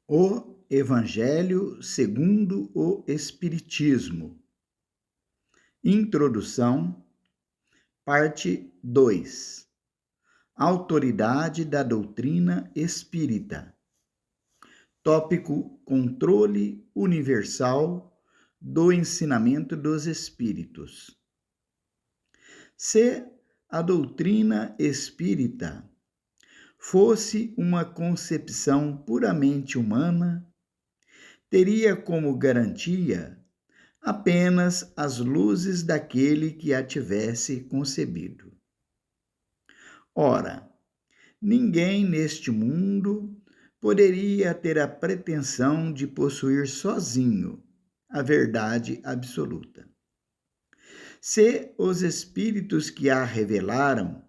O Evangelho segundo o Espiritismo. Introdução, parte 2. Autoridade da doutrina espírita. Tópico: controle universal do ensinamento dos espíritos. Se a doutrina espírita fosse uma concepção puramente humana, teria como garantia apenas as luzes daquele que a tivesse concebido. Ora, ninguém neste mundo poderia ter a pretensão de possuir sozinho a verdade absoluta. Se os espíritos que a revelaram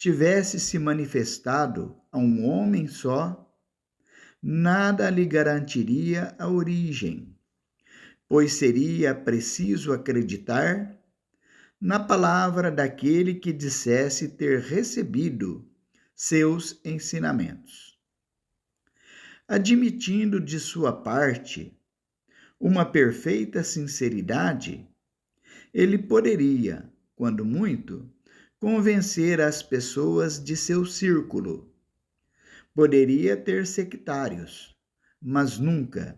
tivesse se manifestado a um homem só, nada lhe garantiria a origem, pois seria preciso acreditar na palavra daquele que dissesse ter recebido seus ensinamentos. Admitindo de sua parte uma perfeita sinceridade, ele poderia, quando muito, convencer as pessoas de seu círculo. Poderia ter sectários, mas nunca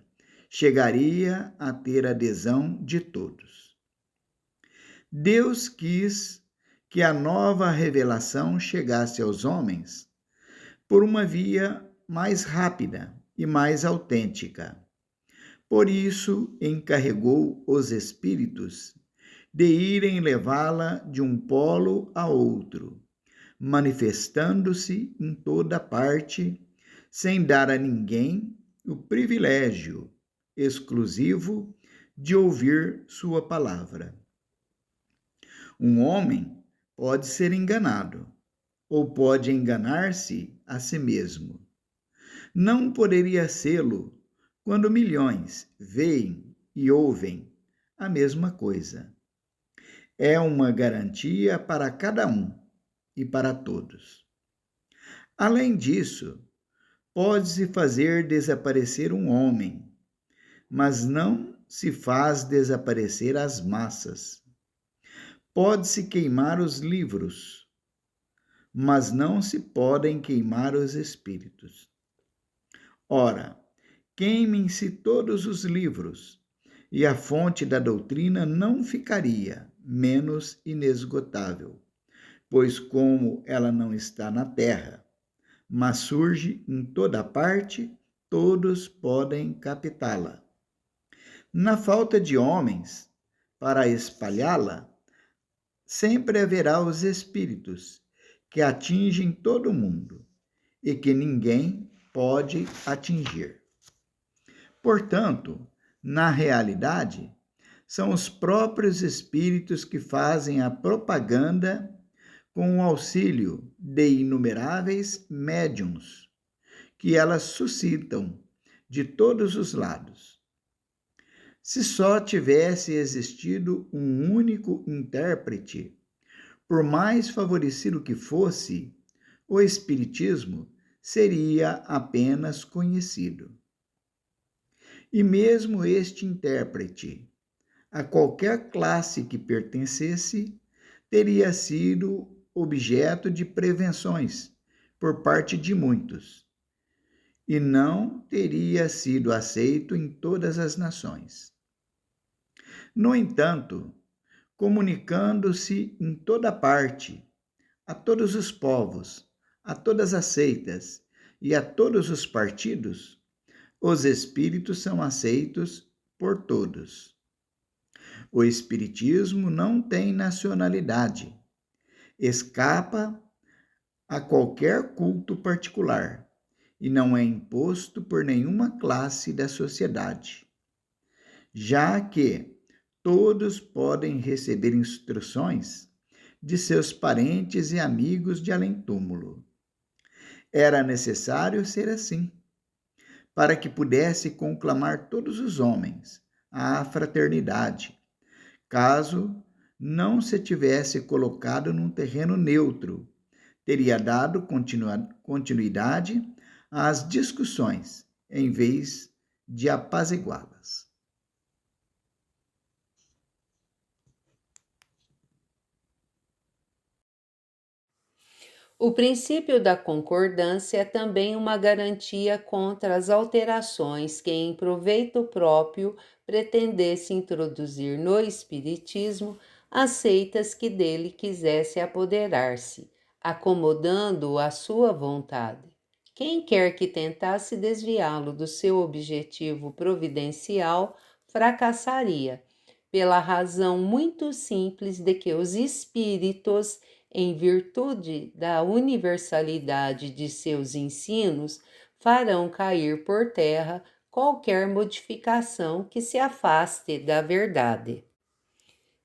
chegaria a ter adesão de todos. Deus quis que a nova revelação chegasse aos homens por uma via mais rápida e mais autêntica. Por isso, encarregou os espíritos de irem levá-la de um polo a outro, manifestando-se em toda parte, sem dar a ninguém o privilégio exclusivo de ouvir sua palavra. Um homem pode ser enganado, ou pode enganar-se a si mesmo. Não poderia sê-lo quando milhões veem e ouvem a mesma coisa. É uma garantia para cada um e para todos. Além disso, pode-se fazer desaparecer um homem, mas não se faz desaparecer as massas. Pode-se queimar os livros, mas não se podem queimar os espíritos. Ora, queimem-se todos os livros, e a fonte da doutrina não ficaria menos inesgotável, pois como ela não está na terra, mas surge em toda parte, todos podem captá-la. Na falta de homens para espalhá-la, sempre haverá os espíritos que atingem todo mundo e que ninguém pode atingir. Portanto, na realidade, são os próprios espíritos que fazem a propaganda com o auxílio de inumeráveis médiuns que elas suscitam de todos os lados. Se só tivesse existido um único intérprete, por mais favorecido que fosse, o espiritismo seria apenas conhecido. E mesmo este intérprete, a qualquer classe que pertencesse, teria sido objeto de prevenções por parte de muitos, e não teria sido aceito em todas as nações. No entanto, comunicando-se em toda parte, a todos os povos, a todas as seitas e a todos os partidos, os espíritos são aceitos por todos. O espiritismo não tem nacionalidade, escapa a qualquer culto particular e não é imposto por nenhuma classe da sociedade, já que todos podem receber instruções de seus parentes e amigos de além-túmulo. Era necessário ser assim, para que pudesse conclamar todos os homens à fraternidade, caso não se tivesse colocado num terreno neutro, teria dado continuidade às discussões em vez de apaziguá-las. O princípio da concordância é também uma garantia contra as alterações que, em proveito próprio, pretendesse introduzir no Espiritismo as seitas que dele quisesse apoderar-se, acomodando-o à sua vontade. Quem quer que tentasse desviá-lo do seu objetivo providencial fracassaria, pela razão muito simples de que os espíritos, em virtude da universalidade de seus ensinos, farão cair por terra qualquer modificação que se afaste da verdade.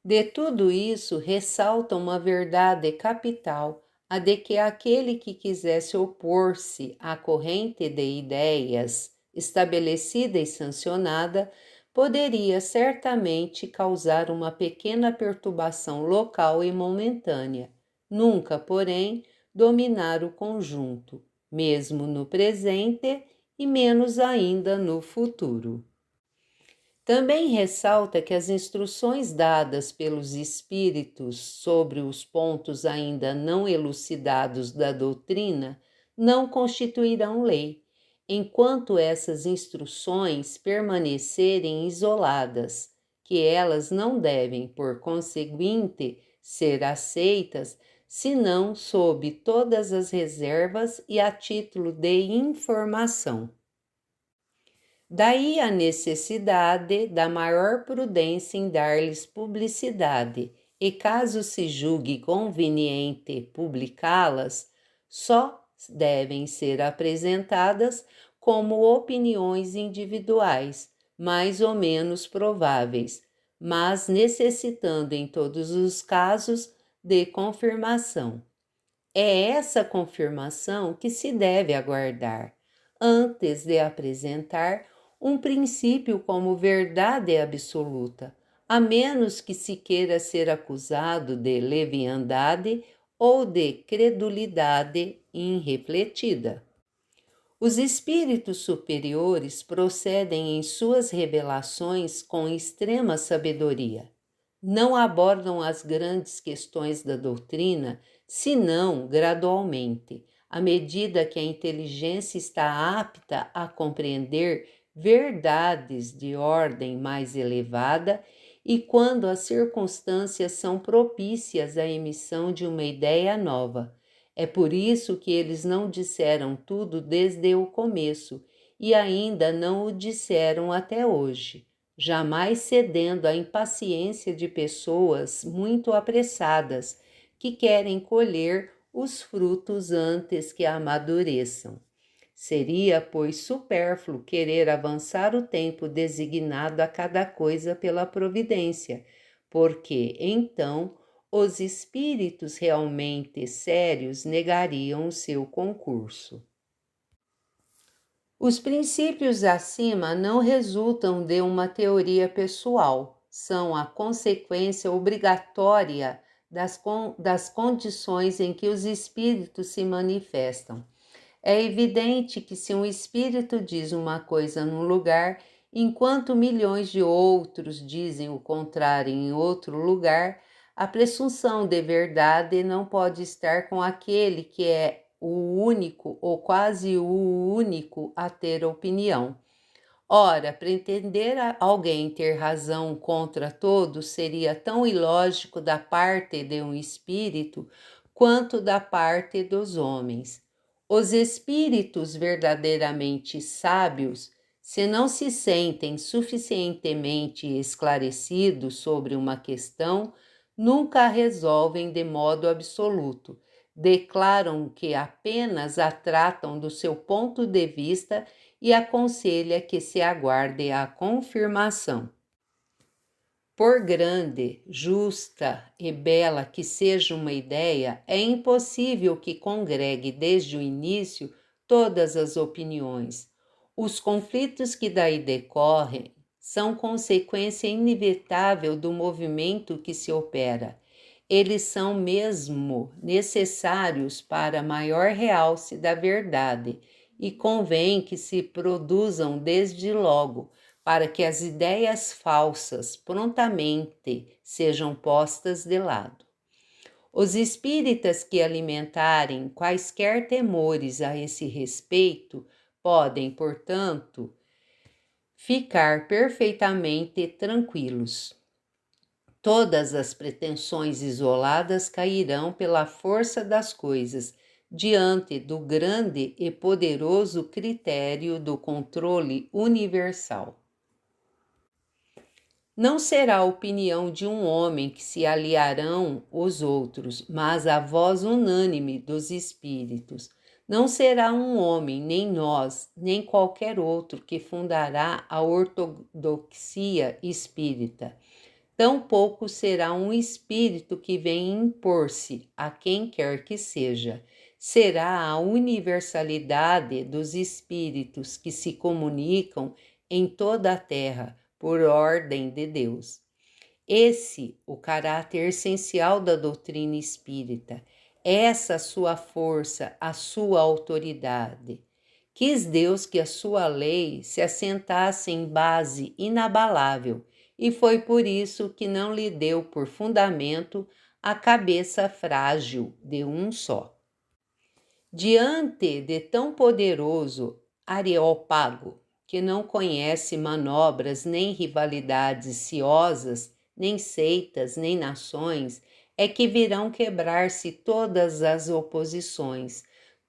De tudo isso, ressalta uma verdade capital, a de que aquele que quisesse opor-se à corrente de ideias estabelecida e sancionada poderia certamente causar uma pequena perturbação local e momentânea, nunca, porém, dominar o conjunto, mesmo no presente e menos ainda no futuro. Também ressalta que as instruções dadas pelos espíritos sobre os pontos ainda não elucidados da doutrina não constituirão lei, enquanto essas instruções permanecerem isoladas, que elas não devem, por conseguinte, ser aceitas, senão sob todas as reservas e a título de informação. Daí a necessidade da maior prudência em dar-lhes publicidade, e caso se julgue conveniente publicá-las, só devem ser apresentadas como opiniões individuais, mais ou menos prováveis, mas necessitando em todos os casos de confirmação. É essa confirmação que se deve aguardar, antes de apresentar um princípio como verdade absoluta, a menos que se queira ser acusado de leviandade ou de credulidade irrefletida. Os espíritos superiores procedem em suas revelações com extrema sabedoria. Não abordam as grandes questões da doutrina, senão gradualmente, à medida que a inteligência está apta a compreender verdades de ordem mais elevada e quando as circunstâncias são propícias à emissão de uma ideia nova. É por isso que eles não disseram tudo desde o começo e ainda não o disseram até hoje, jamais cedendo à impaciência de pessoas muito apressadas que querem colher os frutos antes que amadureçam. Seria, pois, supérfluo querer avançar o tempo designado a cada coisa pela providência, porque, então, os espíritos realmente sérios negariam o seu concurso. Os princípios acima não resultam de uma teoria pessoal, são a consequência obrigatória das condições em que os espíritos se manifestam. É evidente que se um espírito diz uma coisa num lugar, enquanto milhões de outros dizem o contrário em outro lugar, a presunção de verdade não pode estar com aquele que é o único ou quase o único a ter opinião. Ora, pretender alguém ter razão contra todos seria tão ilógico da parte de um espírito quanto da parte dos homens. Os espíritos verdadeiramente sábios, se não se sentem suficientemente esclarecidos sobre uma questão, nunca a resolvem de modo absoluto. Declaram que apenas a tratam do seu ponto de vista e aconselha que se aguarde a confirmação. Por grande, justa e bela que seja uma ideia, é impossível que congregue desde o início todas as opiniões. Os conflitos que daí decorrem são consequência inevitável do movimento que se opera. Eles são mesmo necessários para maior realce da verdade e convém que se produzam desde logo, para que as ideias falsas prontamente sejam postas de lado. Os espíritas que alimentarem quaisquer temores a esse respeito podem, portanto, ficar perfeitamente tranquilos. Todas as pretensões isoladas cairão pela força das coisas, diante do grande e poderoso critério do controle universal. Não será a opinião de um homem que se aliarão os outros, mas a voz unânime dos espíritos. Não será um homem, nem nós, nem qualquer outro que fundará a ortodoxia espírita. Tampouco será um espírito que vem impor-se a quem quer que seja. Será a universalidade dos espíritos que se comunicam em toda a terra, por ordem de Deus. Esse, o caráter essencial da doutrina espírita, essa sua força, a sua autoridade. Quis Deus que a sua lei se assentasse em base inabalável, e foi por isso que não lhe deu por fundamento a cabeça frágil de um só. Diante de tão poderoso Areópago, que não conhece manobras nem rivalidades ciosas, nem seitas, nem nações, é que virão quebrar-se todas as oposições,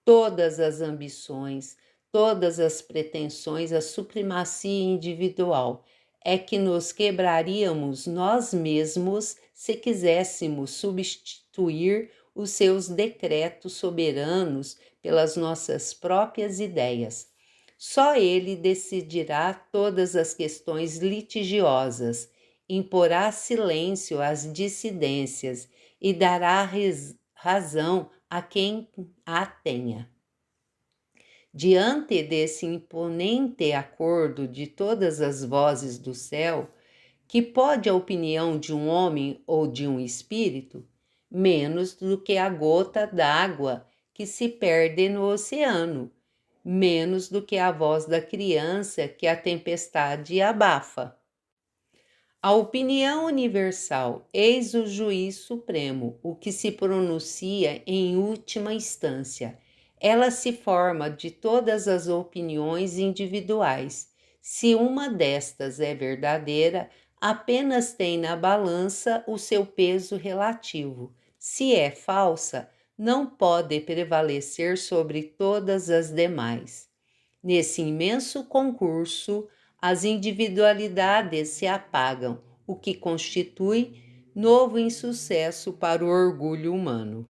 todas as ambições, todas as pretensões à supremacia individual. É que nos quebraríamos nós mesmos se quiséssemos substituir os seus decretos soberanos pelas nossas próprias ideias. Só ele decidirá todas as questões litigiosas, imporá silêncio às dissidências e dará razão a quem a tenha. Diante desse imponente acordo de todas as vozes do céu, que pode a opinião de um homem ou de um espírito, menos do que a gota d'água que se perde no oceano, menos do que a voz da criança que a tempestade abafa. A opinião universal, eis o juiz supremo, o que se pronuncia em última instância. Ela se forma de todas as opiniões individuais. Se uma destas é verdadeira, apenas tem na balança o seu peso relativo. Se é falsa, não pode prevalecer sobre todas as demais. Nesse imenso concurso, as individualidades se apagam, o que constitui novo insucesso para o orgulho humano.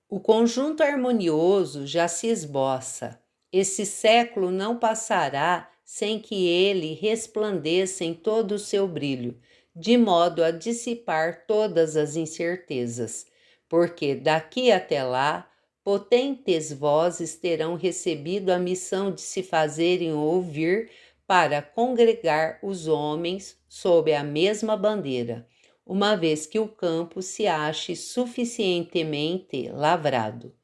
O conjunto harmonioso já se esboça. Esse século não passará sem que ele resplandeça em todo o seu brilho, de modo a dissipar todas as incertezas, porque daqui até lá, potentes vozes terão recebido a missão de se fazerem ouvir para congregar os homens sob a mesma bandeira, uma vez que o campo se ache suficientemente lavrado.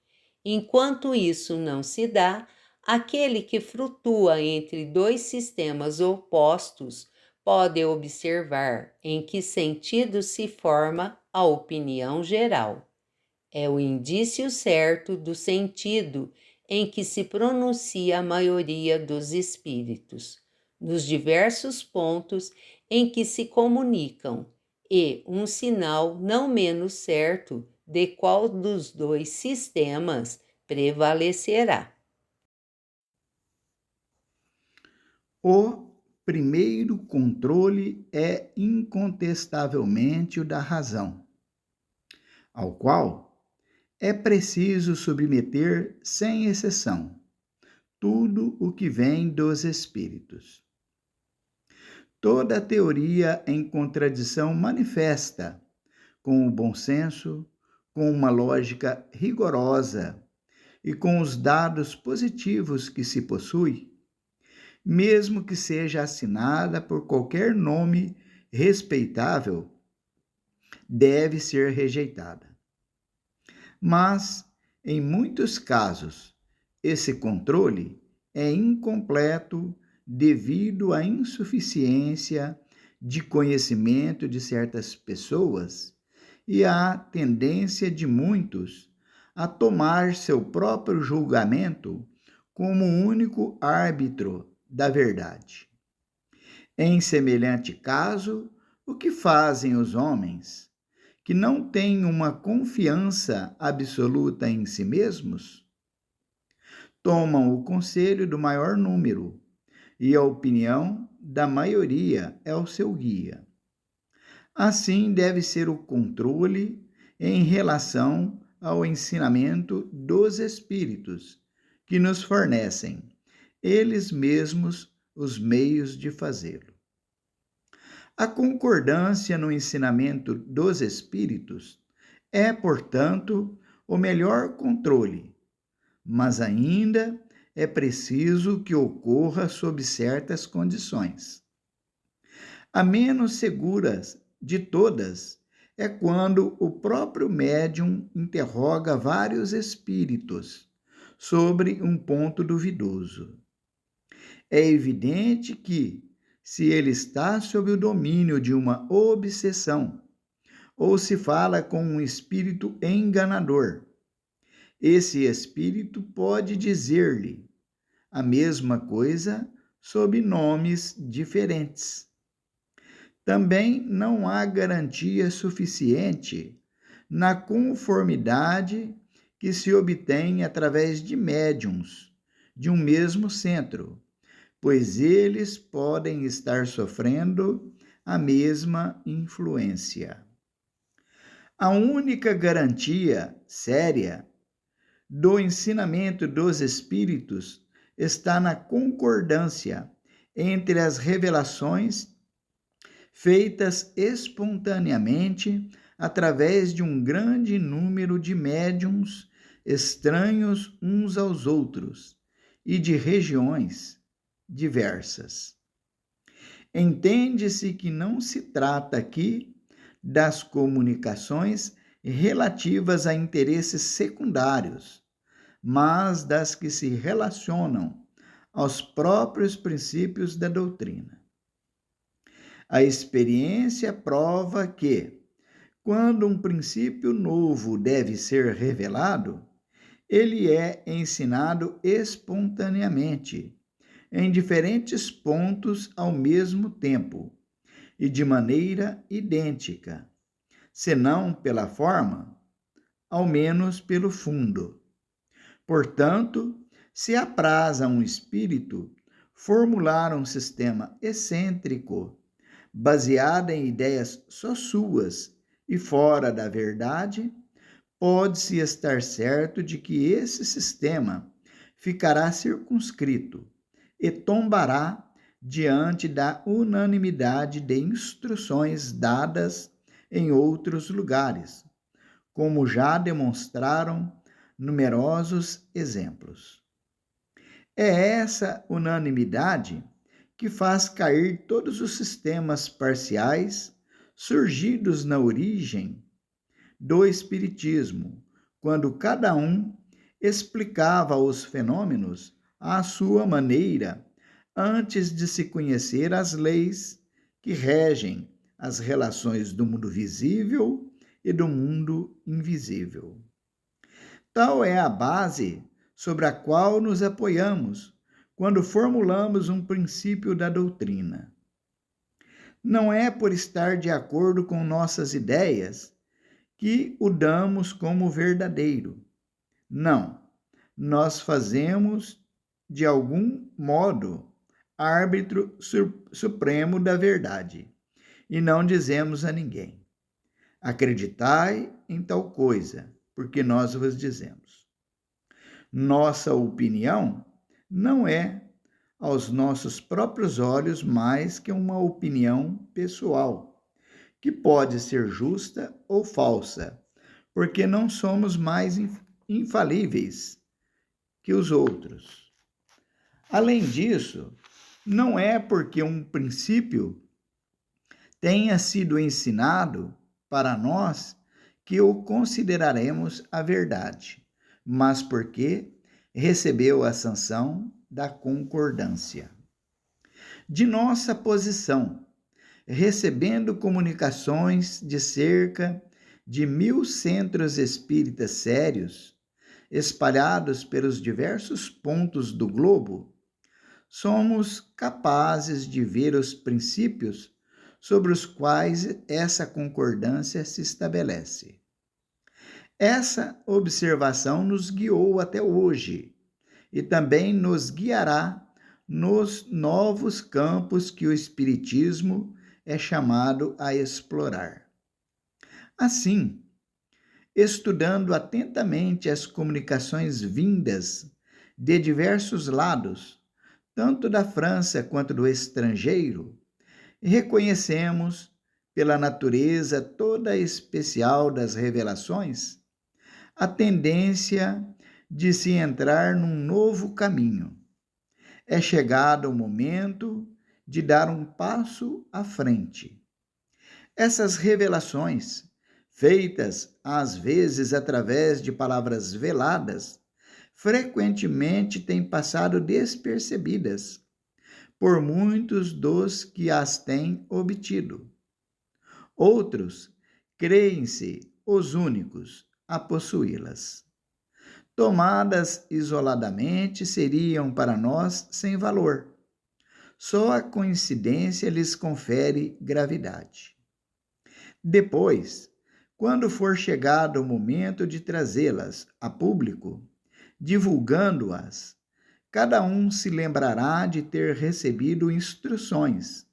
Enquanto isso não se dá, aquele que flutua entre dois sistemas opostos pode observar em que sentido se forma a opinião geral. É o indício certo do sentido em que se pronuncia a maioria dos espíritos, nos diversos pontos em que se comunicam, e um sinal não menos certo de qual dos dois sistemas prevalecerá. O primeiro controle é incontestavelmente o da razão, ao qual é preciso submeter, sem exceção, tudo o que vem dos espíritos. Toda teoria em contradição manifesta com o bom senso, com uma lógica rigorosa e com os dados positivos que se possui, mesmo que seja assinada por qualquer nome respeitável, deve ser rejeitada. Mas, em muitos casos, esse controle é incompleto devido à insuficiência de conhecimento de certas pessoas e à tendência de muitos a tomar seu próprio julgamento como único árbitro da verdade. Em semelhante caso, o que fazem os homens que não têm uma confiança absoluta em si mesmos? Tomam o conselho do maior número, e a opinião da maioria é o seu guia. Assim deve ser o controle em relação ao ensinamento dos Espíritos, que nos fornecem, eles mesmos, os meios de fazê-lo. A concordância no ensinamento dos Espíritos é, portanto, o melhor controle, mas ainda é preciso que ocorra sob certas condições. A menos seguras de todas é quando o próprio médium interroga vários espíritos sobre um ponto duvidoso. É evidente que, se ele está sob o domínio de uma obsessão, ou se fala com um espírito enganador, esse espírito pode dizer-lhe a mesma coisa sob nomes diferentes. Também não há garantia suficiente na conformidade que se obtém através de médiuns de um mesmo centro, pois eles podem estar sofrendo a mesma influência. A única garantia séria do ensinamento dos Espíritos está na concordância entre as revelações feitas espontaneamente através de um grande número de médiuns estranhos uns aos outros e de regiões diversas. Entende-se que não se trata aqui das comunicações relativas a interesses secundários, mas das que se relacionam aos próprios princípios da doutrina. A experiência prova que, quando um princípio novo deve ser revelado, ele é ensinado espontaneamente, em diferentes pontos ao mesmo tempo e de maneira idêntica, se não pela forma, ao menos pelo fundo. Portanto, se apraz a um espírito formular um sistema excêntrico, baseado em ideias só suas e fora da verdade, pode-se estar certo de que esse sistema ficará circunscrito e tombará diante da unanimidade de instruções dadas em outros lugares, como já demonstraram numerosos exemplos. É essa unanimidade que faz cair todos os sistemas parciais surgidos na origem do Espiritismo, quando cada um explicava os fenômenos à sua maneira, antes de se conhecer as leis que regem as relações do mundo visível e do mundo invisível. Tal é a base sobre a qual nos apoiamos quando formulamos um princípio da doutrina. Não é por estar de acordo com nossas ideias que o damos como verdadeiro. Não, nós fazemos, de algum modo, árbitro supremo da verdade e não dizemos a ninguém: acreditai em tal coisa, porque nós vos dizemos. Nossa opinião não é, aos nossos próprios olhos, mais que uma opinião pessoal, que pode ser justa ou falsa, porque não somos mais infalíveis que os outros. Além disso, não é porque um princípio tenha sido ensinado para nós que o consideraremos a verdade, mas porque recebeu a sanção da concordância. De nossa posição, recebendo comunicações de cerca de 1.000 centros espíritas sérios, espalhados pelos diversos pontos do globo, somos capazes de ver os princípios sobre os quais essa concordância se estabelece. Essa observação nos guiou até hoje e também nos guiará nos novos campos que o Espiritismo é chamado a explorar. Assim, estudando atentamente as comunicações vindas de diversos lados, tanto da França quanto do estrangeiro, reconhecemos, pela natureza toda especial das revelações, a tendência de se entrar num novo caminho. É chegado o momento de dar um passo à frente. Essas revelações, feitas às vezes através de palavras veladas, frequentemente têm passado despercebidas por muitos dos que as têm obtido. Outros creem-se os únicos a possuí-las. Tomadas isoladamente, seriam para nós sem valor. Só a coincidência lhes confere gravidade. Depois, quando for chegado o momento de trazê-las a público, divulgando-as, cada um se lembrará de ter recebido instruções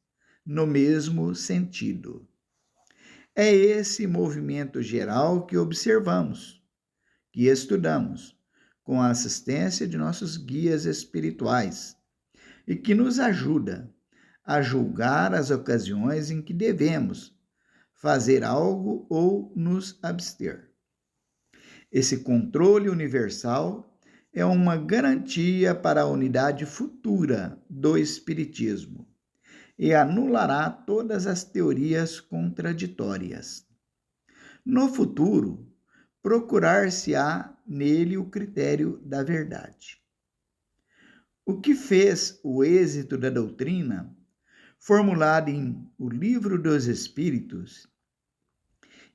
no mesmo sentido. É esse movimento geral que observamos, que estudamos, com a assistência de nossos guias espirituais, e que nos ajuda a julgar as ocasiões em que devemos fazer algo ou nos abster. Esse controle universal é uma garantia para a unidade futura do Espiritismo e anulará todas as teorias contraditórias. No futuro, procurar-se-á nele o critério da verdade. O que fez o êxito da doutrina, formulada em O Livro dos Espíritos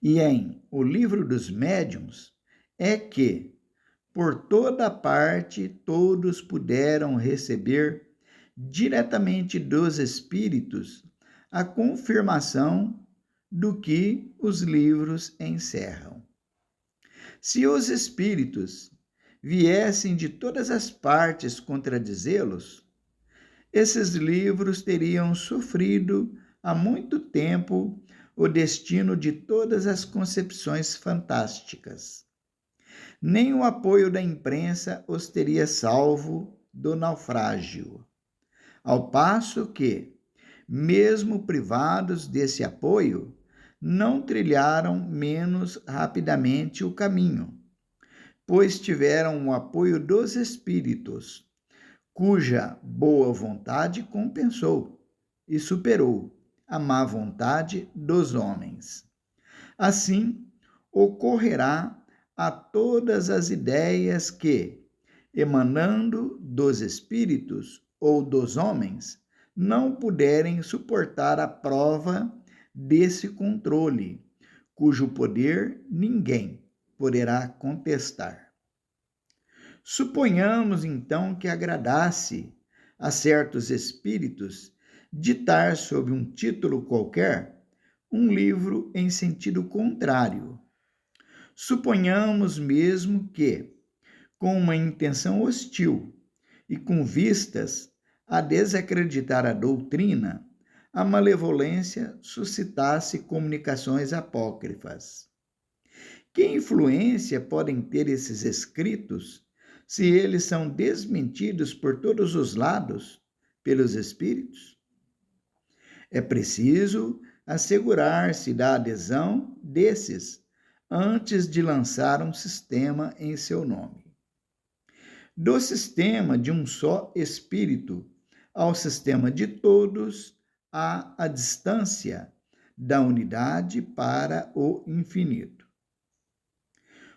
e em O Livro dos Médiuns, é que, por toda parte, todos puderam receber diretamente dos Espíritos a confirmação do que os livros encerram. Se os Espíritos viessem de todas as partes contradizê-los, esses livros teriam sofrido há muito tempo o destino de todas as concepções fantásticas. Nem o apoio da imprensa os teria salvo do naufrágio. Ao passo que, mesmo privados desse apoio, não trilharam menos rapidamente o caminho, pois tiveram o apoio dos Espíritos, cuja boa vontade compensou e superou a má vontade dos homens. Assim, ocorrerá a todas as ideias que, emanando dos Espíritos ou dos homens, não puderem suportar a prova desse controle, cujo poder ninguém poderá contestar. Suponhamos, então, que agradasse a certos espíritos ditar sob um título qualquer um livro em sentido contrário. Suponhamos mesmo que, com uma intenção hostil e com vistas a desacreditar a doutrina, a malevolência suscitasse comunicações apócrifas. Que influência podem ter esses escritos se eles são desmentidos por todos os lados pelos espíritos? É preciso assegurar-se da adesão desses antes de lançar um sistema em seu nome. Do sistema de um só espírito ao sistema de todos, há a distância da unidade para o infinito.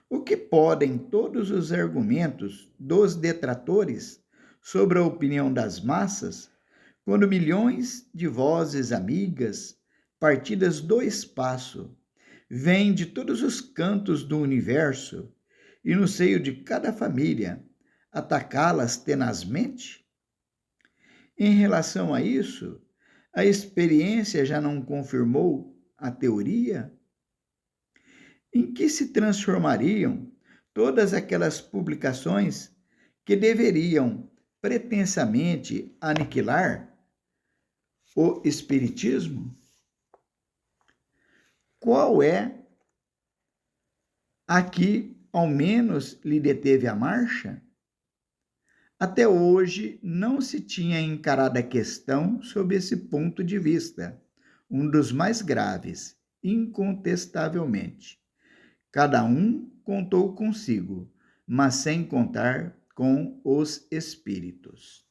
O que podem todos os argumentos dos detratores sobre a opinião das massas, quando milhões de vozes amigas, partidas do espaço, vêm de todos os cantos do universo e no seio de cada família, atacá-las tenazmente? Em relação a isso, a experiência já não confirmou a teoria? Em que se transformariam todas aquelas publicações que deveriam pretensamente aniquilar o Espiritismo? Qual é a que ao menos lhe deteve a marcha? Até hoje não se tinha encarado a questão sob esse ponto de vista, um dos mais graves, incontestavelmente. Cada um contou consigo, mas sem contar com os espíritos.